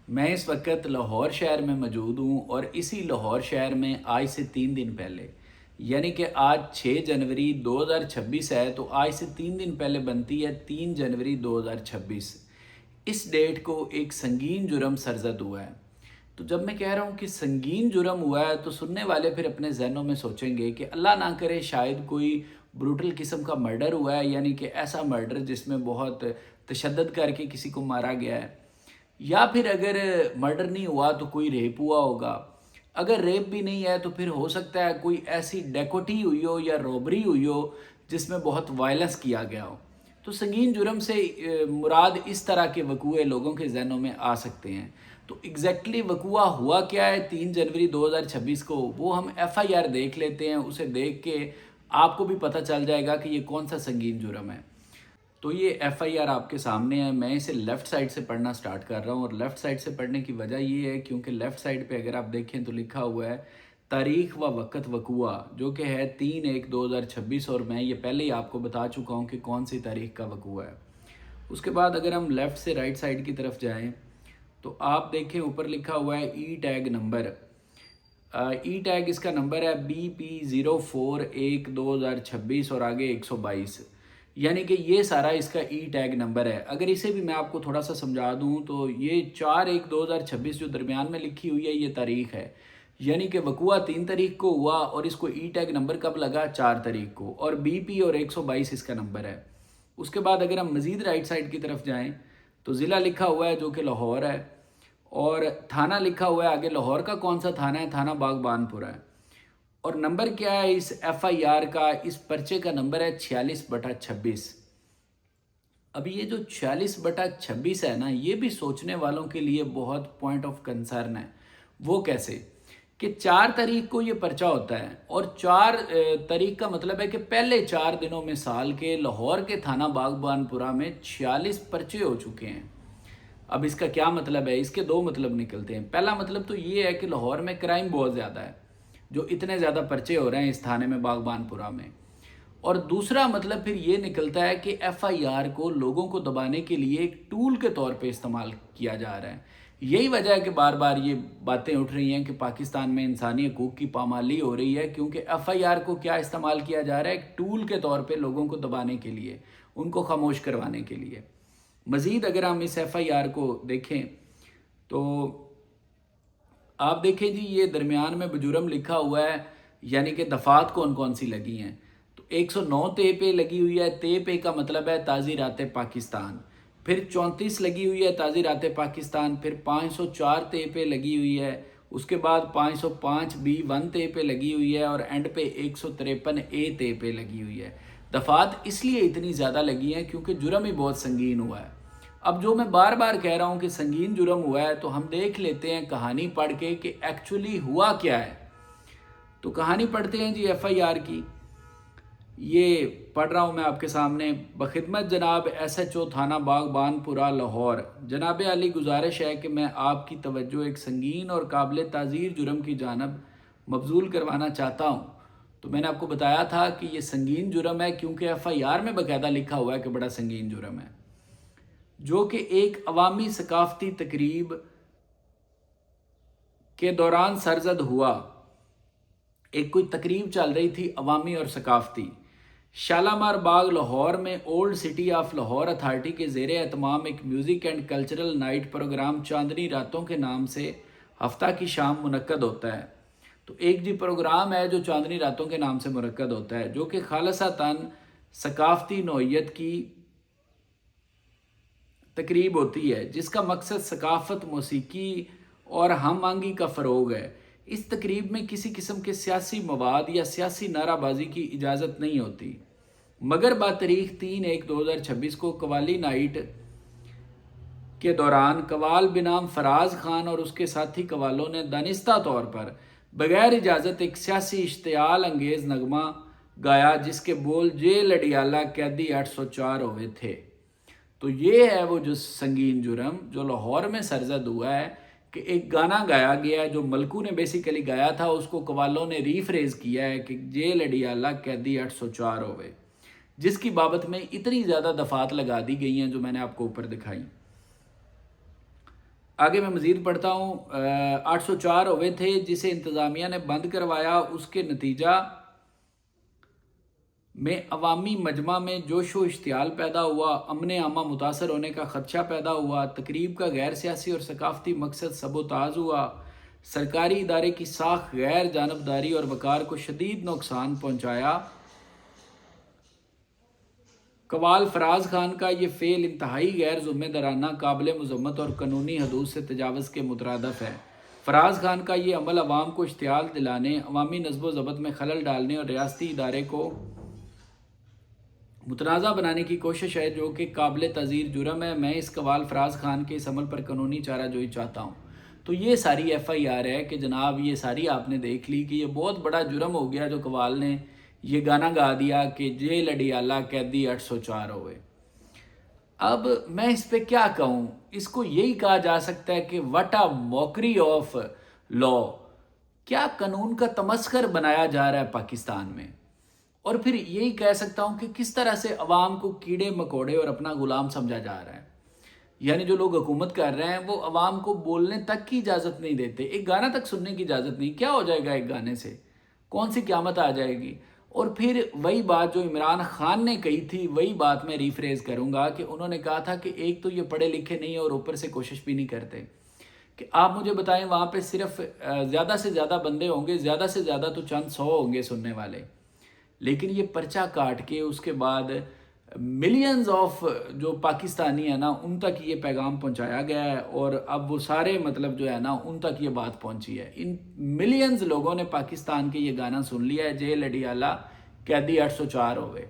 میں اس وقت لاہور شہر میں موجود ہوں، اور اسی لاہور شہر میں آج سے 3 دن پہلے، یعنی کہ آج 6 جنوری 2026 ہے، تو آج سے 3 دن پہلے بنتی ہے 3 جنوری 2026۔ اس ڈیٹ کو ایک سنگین جرم سرزد ہوا ہے۔ تو جب میں کہہ رہا ہوں کہ سنگین جرم ہوا ہے، تو سننے والے پھر اپنے ذہنوں میں سوچیں گے کہ اللہ نہ کرے شاید کوئی بروٹل قسم کا مرڈر ہوا ہے، یعنی کہ ایسا مرڈر جس میں بہت تشدد کر کے کسی کو مارا گیا ہے، یا پھر اگر مرڈر نہیں ہوا تو کوئی ریپ ہوا ہوگا۔ اگر ریپ بھی نہیں ہے تو پھر ہو سکتا ہے کوئی ایسی ڈیکوٹی ہوئی ہو یا روبری ہوئی ہو جس میں بہت وائلنس کیا گیا ہو۔ تو سنگین جرم سے مراد اس طرح کے وقوعے لوگوں کے ذہنوں میں آ سکتے ہیں۔ تو ایگزیکٹلی وقوعہ ہوا کیا ہے 3 جنوری 2026 کو، وہ ہم ایف آئی آر دیکھ لیتے ہیں۔ اسے دیکھ کے آپ کو بھی پتہ چل جائے گا کہ یہ کون سا سنگین جرم ہے۔ تو یہ ایف آئی آر آپ کے سامنے ہے، میں اسے لیفٹ سائڈ سے پڑھنا سٹارٹ کر رہا ہوں، اور لیفٹ سائڈ سے پڑھنے کی وجہ یہ ہے کیونکہ لیفٹ سائڈ پہ اگر آپ دیکھیں تو لکھا ہوا ہے تاریخ و وقت وقوعہ، جو کہ ہے 3/1/2026، اور میں یہ پہلے ہی آپ کو بتا چکا ہوں کہ کون سی تاریخ کا وقوعہ ہے۔ اس کے بعد اگر ہم لیفٹ سے رائٹ سائڈ کی طرف جائیں تو آپ دیکھیں اوپر لکھا ہوا ہے ای ٹیگ نمبر۔ ای ٹیگ اس کا نمبر ہے BP041226 اور آگے 122، یعنی کہ یہ سارا اس کا ای ٹیگ نمبر ہے۔ اگر اسے بھی میں آپ کو تھوڑا سا سمجھا دوں تو یہ 4/1/2026 جو درمیان میں لکھی ہوئی ہے یہ تاریخ ہے، یعنی کہ وقوعہ 3 تاریخ کو ہوا، اور اس کو ای ٹیگ نمبر کب لگا؟ 4 تاریخ کو، اور BP اور 122 اس کا نمبر ہے۔ اس کے بعد اگر ہم مزید رائٹ سائڈ کی طرف جائیں تو ضلع لکھا ہوا ہے جو کہ لاہور ہے، اور تھانہ لکھا ہوا ہے آگے لاہور کا کون سا تھانہ ہے؟ تھانہ باغبان پورہ ہے۔ اور نمبر کیا ہے اس ایف آئی آر کا؟ اس پرچے کا نمبر ہے 46/26۔ اب یہ جو 46/26 ہے نا، یہ بھی سوچنے والوں کے لیے بہت پوائنٹ آف کنسرن ہے۔ وہ کیسے کہ 4 تاریخ کو یہ پرچہ ہوتا ہے، اور 4 تاریخ کا مطلب ہے کہ پہلے 4 دنوں میں سال کے لاہور کے تھانہ باغبان پورہ میں 46 پرچے ہو چکے ہیں۔ اب اس کا کیا مطلب ہے؟ اس کے دو مطلب نکلتے ہیں۔ پہلا مطلب تو یہ ہے کہ لاہور میں کرائم بہت زیادہ ہے، جو اتنے زیادہ پرچے ہو رہے ہیں اس تھانے میں باغبان پورہ میں۔ اور دوسرا مطلب پھر یہ نکلتا ہے کہ ایف آئی آر کو لوگوں کو دبانے کے لیے ایک ٹول کے طور پہ استعمال کیا جا رہا ہے۔ یہی وجہ ہے کہ بار بار یہ باتیں اٹھ رہی ہیں کہ پاکستان میں انسانی حقوق کی پامالی ہو رہی ہے، کیونکہ ایف آئی آر کو کیا استعمال کیا جا رہا ہے؟ ایک ٹول کے طور پہ لوگوں کو دبانے کے لیے، ان کو خاموش کروانے کے لیے۔ مزید اگر ہم اس ایف آئی آر کو دیکھیں تو آپ دیکھیں جی، یہ درمیان میں بجرم لکھا ہوا ہے، یعنی کہ دفعات کون کون سی لگی ہیں۔ تو 109 تے پہ لگی ہوئی ہے، تے پہ کا مطلب ہے تعزیرات پاکستان، پھر 34 لگی ہوئی ہے تعزیرات پاکستان، پھر 504 تے پہ لگی ہوئی ہے، اس کے بعد 505B1 تے پہ لگی ہوئی ہے، اور اینڈ پہ 153A تے پہ لگی ہوئی ہے۔ دفعات اس لیے اتنی زیادہ لگی ہیں کیونکہ جرم ہی بہت سنگین ہوا ہے۔ اب جو میں بار بار کہہ رہا ہوں کہ سنگین جرم ہوا ہے، تو ہم دیکھ لیتے ہیں کہانی پڑھ کے کہ ایکچولی ہوا کیا ہے۔ تو کہانی پڑھتے ہیں جی ایف آئی آر کی، یہ پڑھ رہا ہوں میں آپ کے سامنے۔ بخدمت جناب ایس ایچ او تھانہ باغبان پورہ لاہور، جناب عالی گزارش ہے کہ میں آپ کی توجہ ایک سنگین اور قابل تعزیر جرم کی جانب مبذول کروانا چاہتا ہوں۔ تو میں نے آپ کو بتایا تھا کہ یہ سنگین جرم ہے کیونکہ ایف آئی آر میں باقاعدہ لکھا ہوا ہے کہ بڑا سنگین جرم ہے، جو کہ ایک عوامی ثقافتی تقریب کے دوران سرزد ہوا۔ ایک کوئی تقریب چل رہی تھی عوامی اور ثقافتی، شالامار باغ لاہور میں old city of Lahore authority کے زیر اہتمام ایک music and cultural night programme چاندنی راتوں کے نام سے ہفتہ کی شام منعقد ہوتا ہے۔ تو ایک جی پروگرام ہے جو چاندنی راتوں کے نام سے منعقد ہوتا ہے، جو کہ خالصتاً ثقافتی نوعیت کی تقریب ہوتی ہے، جس کا مقصد ثقافت، موسیقی اور ہم آہنگی کا فروغ ہے۔ اس تقریب میں کسی قسم کے سیاسی مواد یا سیاسی نعرہ بازی کی اجازت نہیں ہوتی، مگر بتاریخ 3/1/2026 کو قوالی نائٹ کے دوران قوال بنام فراز خان اور اس کے ساتھی قوالوں نے دانستہ طور پر بغیر اجازت ایک سیاسی اشتعال انگیز نغمہ گایا جس کے بول جے لڑیالہ قیدی 804 ہوئے تھے۔ تو یہ ہے وہ جو سنگین جرم جو لاہور میں سرزد ہوا ہے کہ ایک گانا گایا گیا ہے جو ملکو نے بیسیکلی گایا تھا، اس کو قوالوں نے ریفریز کیا ہے کہ جے لڑیالہ قیدی 804 ہوئے، جس کی بابت میں اتنی زیادہ دفعات لگا دی گئی ہیں جو میں نے آپ کو اوپر دکھائی۔ آگے میں مزید پڑھتا ہوں. 804 ہوئے تھے جسے انتظامیہ نے بند کروایا. اس کے نتیجہ میں عوامی مجمع میں جوش و اشتعال پیدا ہوا. امن عامہ متاثر ہونے کا خدشہ پیدا ہوا. تقریب کا غیر سیاسی اور ثقافتی مقصد سبوتاژ ہوا. سرکاری ادارے کی ساخت غیر جانبداری اور وقار کو شدید نقصان پہنچایا. قوال فراز خان کا یہ فعل انتہائی غیر ذمہ دارانہ، قابل مذمت اور قانونی حدود سے تجاوز کے مترادف ہے. فراز خان کا یہ عمل عوام کو اشتعال دلانے، عوامی نظم و ضبط میں خلل ڈالنے اور ریاستی ادارے کو متنازع بنانے کی کوشش ہے، جو کہ قابل تعزیر جرم ہے. میں اس قوال فراز خان کے اس عمل پر قانونی چارہ جوئی چاہتا ہوں. تو یہ ساری ایف آئی آر ہے کہ جناب یہ ساری آپ نے دیکھ لی کہ یہ بہت بڑا جرم ہو گیا جو قوال نے یہ گانا گا دیا کہ جیل اڈیالہ قیدی 804 ہوئے. اب میں اس پہ کیا کہوں؟ اس کو یہی کہا جا سکتا ہے کہ وٹ اے موکری آف لا. کیا قانون کا تمسخر بنایا جا رہا ہے پاکستان میں. اور پھر یہی کہہ سکتا ہوں کہ کس طرح سے عوام کو کیڑے مکوڑے اور اپنا غلام سمجھا جا رہا ہے. یعنی جو لوگ حکومت کر رہے ہیں وہ عوام کو بولنے تک کی اجازت نہیں دیتے، ایک گانا تک سننے کی اجازت نہیں. کیا ہو جائے گا ایک گانے سے؟ کون سی قیامت آ جائے گی؟ اور پھر وہی بات جو عمران خان نے کہی تھی، وہی بات میں ریفریز کروں گا کہ انہوں نے کہا تھا کہ ایک تو یہ پڑھے لکھے نہیں اور اوپر سے کوشش بھی نہیں کرتے. کہ آپ مجھے بتائیں وہاں پہ صرف زیادہ سے زیادہ بندے ہوں گے، زیادہ سے زیادہ تو چند 100 ہوں گے سننے والے، لیکن یہ پرچہ کاٹ کے اس کے بعد ملینز آف جو پاکستانی ہیں نا ان تک یہ پیغام پہنچایا گیا ہے. اور اب وہ سارے مطلب جو ہے نا ان تک یہ بات پہنچی ہے. ان ملینز لوگوں نے پاکستان کے یہ گانا سن لیا ہے، جیل اڈیالہ قیدی 804 ہوئے.